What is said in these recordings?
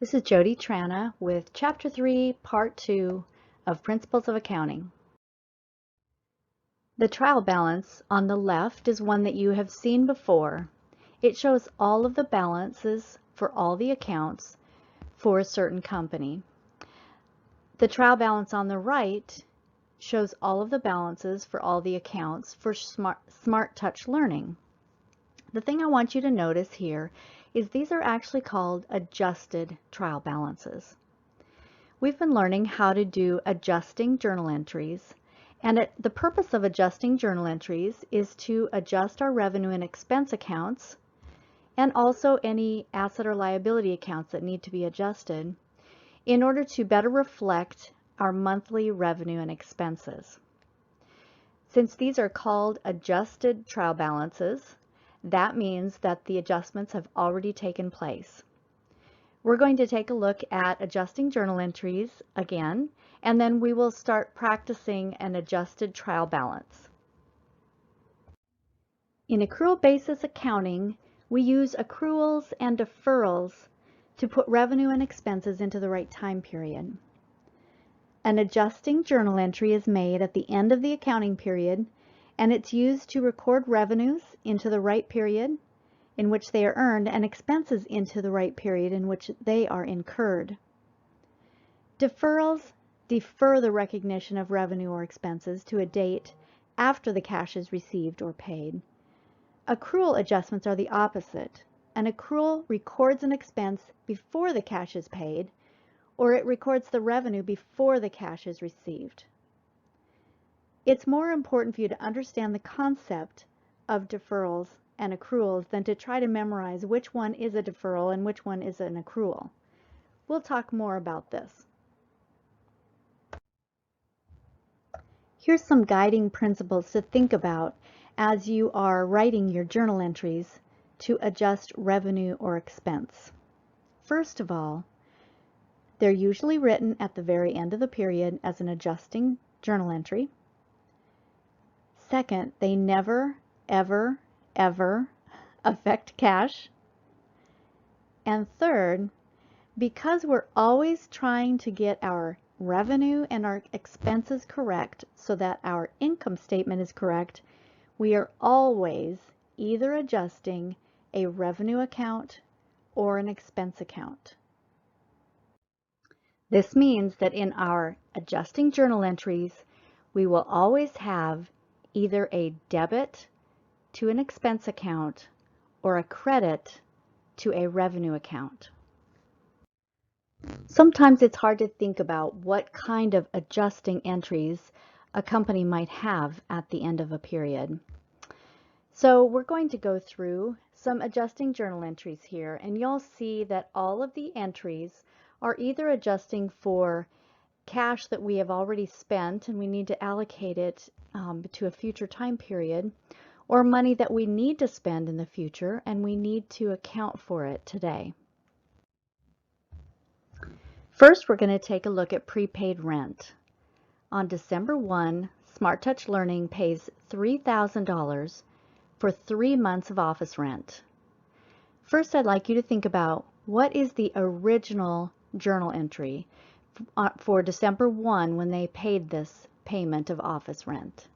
This is Jody Trana with Chapter 3, Part 2 of Principles of Accounting. The trial balance on the left is one that you have seen before. It shows all of the balances for all the accounts for a certain company. The trial balance on the right shows all of the balances for all the accounts for Smart Touch Learning. The thing I want you to notice here is these are actually called adjusted trial balances. We've been learning how to do adjusting journal entries, and the purpose of adjusting journal entries is to adjust our revenue and expense accounts and also any asset or liability accounts that need to be adjusted in order to better reflect our monthly revenue and expenses. Since these are called adjusted trial balances, that means that the adjustments have already taken place. We're going to take a look at adjusting journal entries again, and then we will start practicing an adjusted trial balance. In accrual basis accounting, we use accruals and deferrals to put revenue and expenses into the right time period. An adjusting journal entry is made at the end of the accounting period, and it's used to record revenues into the right period in which they are earned and expenses into the right period in which they are incurred. Deferrals defer the recognition of revenue or expenses to a date after the cash is received or paid. Accrual adjustments are the opposite. An accrual records an expense before the cash is paid, or it records the revenue before the cash is received. It's more important for you to understand the concept of deferrals and accruals than to try to memorize which one is a deferral and which one is an accrual. We'll talk more about this. Here's some guiding principles to think about as you are writing your journal entries to adjust revenue or expense. First of all, they're usually written at the very end of the period as an adjusting journal entry. Second, they never, ever, ever affect cash. And third, because we're always trying to get our revenue and our expenses correct so that our income statement is correct, we are always either adjusting a revenue account or an expense account. This means that in our adjusting journal entries, we will always have either a debit to an expense account or a credit to a revenue account. Sometimes it's hard to think about what kind of adjusting entries a company might have at the end of a period. So we're going to go through some adjusting journal entries here, and you'll see that all of the entries are either adjusting for cash that we have already spent and we need to allocate it to a future time period, or money that we need to spend in the future and we need to account for it today. First, we're going to take a look at prepaid rent. On December 1, Smart Touch Learning pays $3,000 for 3 months of office rent. First, I'd like you to think about what is the original journal entry for December 1 when they paid this payment of office rent.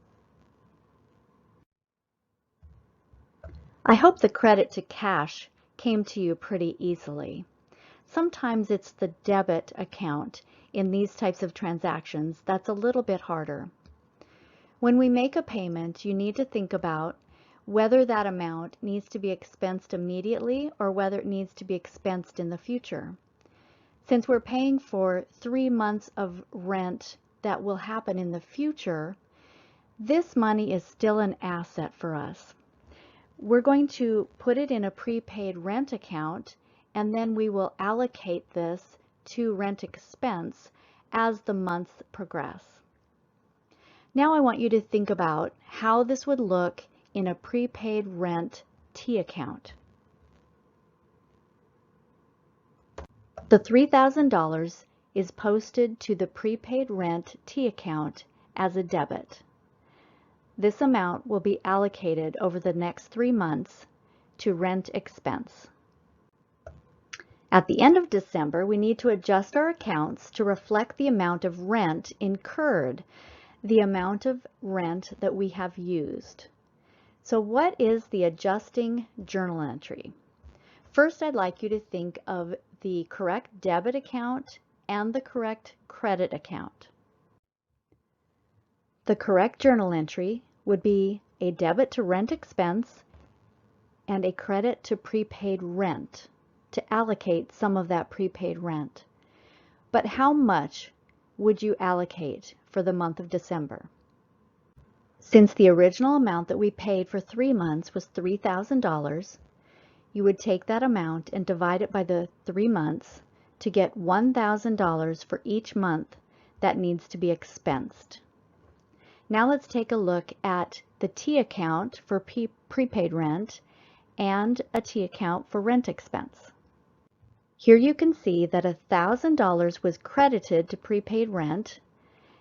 I hope the credit to cash came to you pretty easily. Sometimes it's the debit account in these types of transactions that's a little bit harder. When we make a payment, you need to think about whether that amount needs to be expensed immediately or whether it needs to be expensed in the future. Since we're paying for 3 months of rent that will happen in the future, this money is still an asset for us. We're going to put it in a prepaid rent account, and then we will allocate this to rent expense as the months progress. Now I want you to think about how this would look in a prepaid rent T account. The $3,000 is posted to the prepaid rent T account as a debit. This amount will be allocated over the next 3 months to rent expense. At the end of December, we need to adjust our accounts to reflect the amount of rent incurred, the amount of rent that we have used. So what is the adjusting journal entry? First, I'd like you to think of the correct debit account and the correct credit account. The correct journal entry would be a debit to rent expense and a credit to prepaid rent to allocate some of that prepaid rent. But how much would you allocate for the month of December? Since the original amount that we paid for 3 months was $3,000, you would take that amount and divide it by the 3 months to get $1,000 for each month that needs to be expensed. Now let's take a look at the T account for prepaid rent and a T account for rent expense. Here you can see that $1,000 was credited to prepaid rent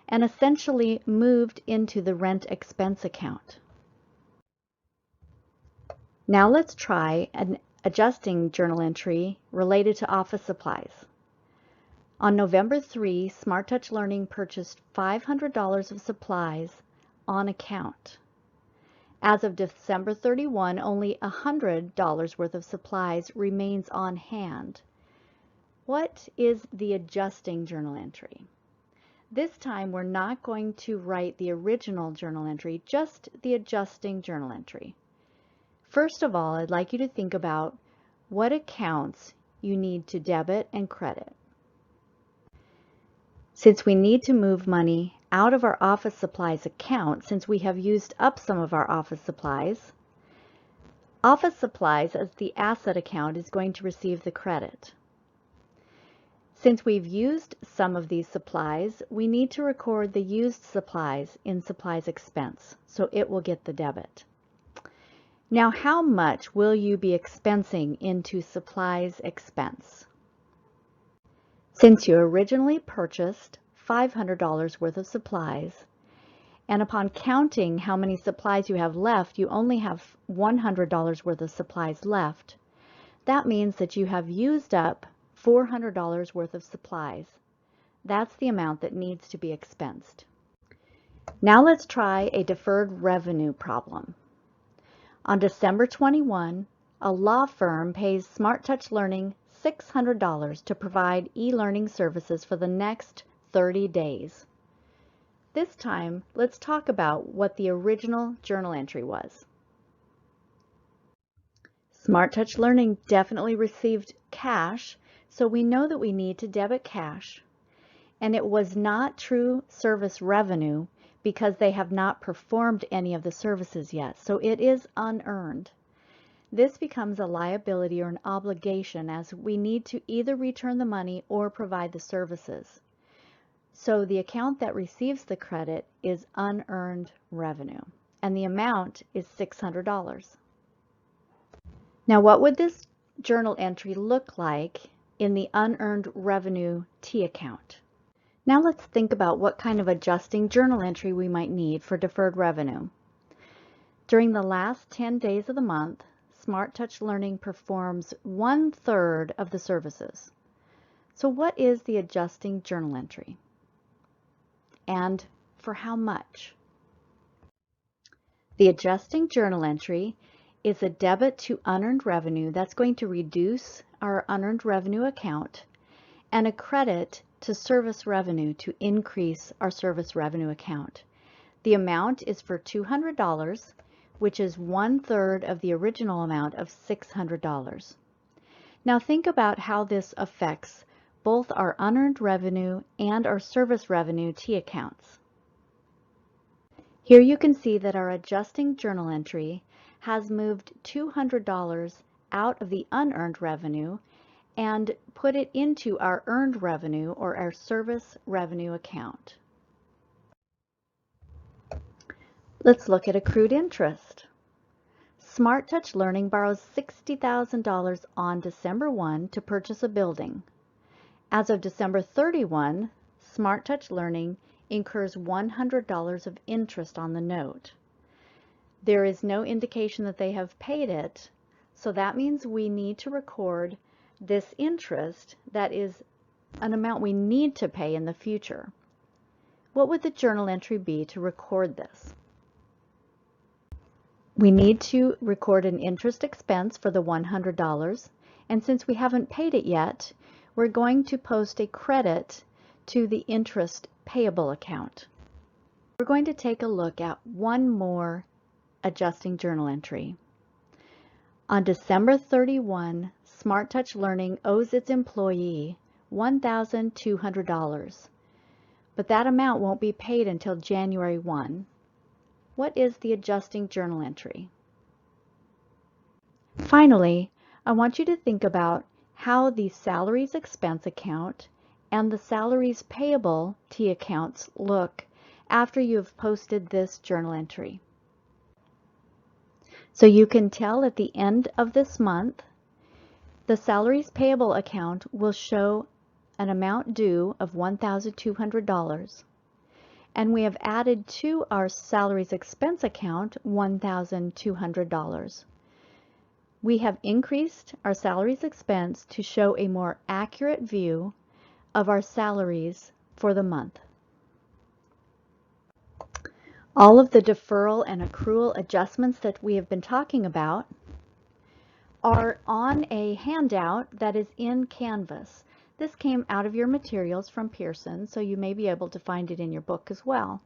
and essentially moved into the rent expense account. Now let's try an adjusting journal entry related to office supplies. On November 3, Smart Touch Learning purchased $500 of supplies on account. As of December 31, only $100 worth of supplies remains on hand. What is the adjusting journal entry? This time we're not going to write the original journal entry, just the adjusting journal entry. First of all, I'd like you to think about what accounts you need to debit and credit. Since we need to move money out of our office supplies account, since we have used up some of our office supplies as the asset account is going to receive the credit. Since we've used some of these supplies, we need to record the used supplies in supplies expense, so it will get the debit. Now, how much will you be expensing into supplies expense? Since you originally purchased $500 worth of supplies, and upon counting how many supplies you have left, you only have $100 worth of supplies left. That means that you have used up $400 worth of supplies. That's the amount that needs to be expensed. Now let's try a deferred revenue problem. On December 21, a law firm pays Smart Touch Learning $600 to provide e-learning services for the next 30 days. This time, let's talk about what the original journal entry was. Smart Touch Learning definitely received cash, so we know that we need to debit cash. And it was not true service revenue because they have not performed any of the services yet, so it is unearned. This becomes a liability or an obligation as we need to either return the money or provide the services. So the account that receives the credit is unearned revenue, and the amount is $600. Now, what would this journal entry look like in the unearned revenue T account? Now let's think about what kind of adjusting journal entry we might need for deferred revenue. During the last 10 days of the month, Smart Touch Learning performs 1/3 of the services. So what is the adjusting journal entry? And for how much? The adjusting journal entry is a debit to unearned revenue that's going to reduce our unearned revenue account, and a credit to service revenue to increase our service revenue account. The amount is for $200, which is 1/3 of the original amount of $600. Now think about how this affects both our unearned revenue and our service revenue T accounts. Here you can see that our adjusting journal entry has moved $200 out of the unearned revenue and put it into our earned revenue or our service revenue account. Let's look at accrued interest. Smart Touch Learning borrows $60,000 on December 1 to purchase a building. As of December 31, Smart Touch Learning incurs $100 of interest on the note. There is no indication that they have paid it, so that means we need to record this interest that is an amount we need to pay in the future, what would the journal entry be to record this? We need to record an interest expense for the $100, and since we haven't paid it yet, we're going to post a credit to the interest payable account. We're going to take a look at one more adjusting journal entry. On December 31, Smart Touch Learning owes its employee $1,200, but that amount won't be paid until January 1. What is the adjusting journal entry? Finally, I want you to think about how the salaries expense account and the salaries payable T accounts look after you have posted this journal entry. So you can tell at the end of this month, the salaries payable account will show an amount due of $1,200. And we have added to our salaries expense account $1,200. We have increased our salaries expense to show a more accurate view of our salaries for the month. All of the deferral and accrual adjustments that we have been talking about are on a handout that is in Canvas. This came out of your materials from Pearson, so you may be able to find it in your book as well.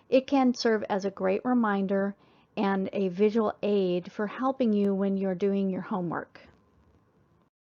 It can serve as a great reminder and a visual aid for helping you when you're doing your homework.